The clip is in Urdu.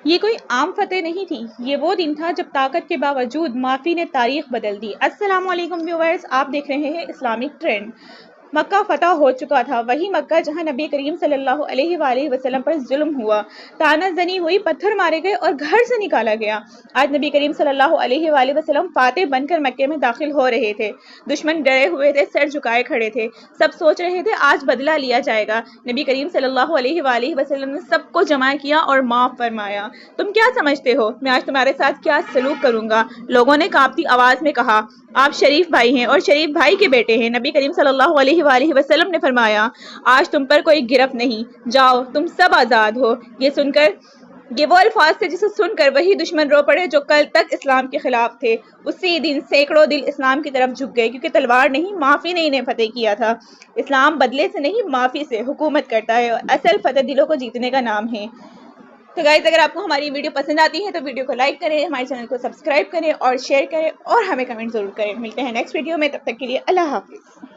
یہ کوئی عام فتح نہیں تھی، یہ وہ دن تھا جب طاقت کے باوجود معافی نے تاریخ بدل دی۔ السلام علیکم ویورز، آپ دیکھ رہے ہیں اسلامک ٹرینڈ۔ مکہ فتح ہو چکا تھا، وہی مکہ جہاں نبی کریم صلی اللہ علیہ وآلہ وسلم پر ظلم ہوا، طعنہ زنی ہوئی، پتھر مارے گئے اور گھر سے نکالا گیا۔ آج نبی کریم صلی اللہ علیہ وآلہ وسلم فاتح بن کر مکے میں داخل ہو رہے تھے۔ دشمن ڈرے ہوئے تھے، سر جھکائے کھڑے تھے، سب سوچ رہے تھے آج بدلہ لیا جائے گا۔ نبی کریم صلی اللہ علیہ وآلہ وسلم نے سب کو جمع کیا اور معاف فرمایا۔ تم کیا سمجھتے ہو میں آج تمہارے ساتھ کیا سلوک کروں گا؟ لوگوں نے کانپتی آواز میں کہا، آپ شریف بھائی ہیں اور شریف بھائی کے بیٹے ہیں۔ نبی کریم صلی اللہ علیہ وآلہ وسلم نے فرمایا، آج تم پر کوئی گرفت نہیں، جاؤ تم سب آزاد ہو۔ یہ وہ الفاظ تھے جسے سن کر وہی دشمن رو پڑے جو کل تک اسلام کے خلاف تھے۔ اسی دن سینکڑوں دل اسلام کی طرف جھک گئے، کیونکہ تلوار نہیں معافی نے انہیں فتح کیا تھا۔ اسلام بدلے سے نہیں معافی سے حکومت کرتا ہے، اور اصل فتح دلوں کو جیتنے کا نام ہے۔ تو گائز، اگر آپ کو ہماری ویڈیو پسند آتی ہے تو ویڈیو کو لائک کریں، ہمارے چینل کو سبسکرائب کریں اور شیئر کریں اور ہمیں کمنٹ ضرور کریں۔ ملتے ہیں نیکسٹ ویڈیو میں، تب تک کے لیے اللہ حافظ۔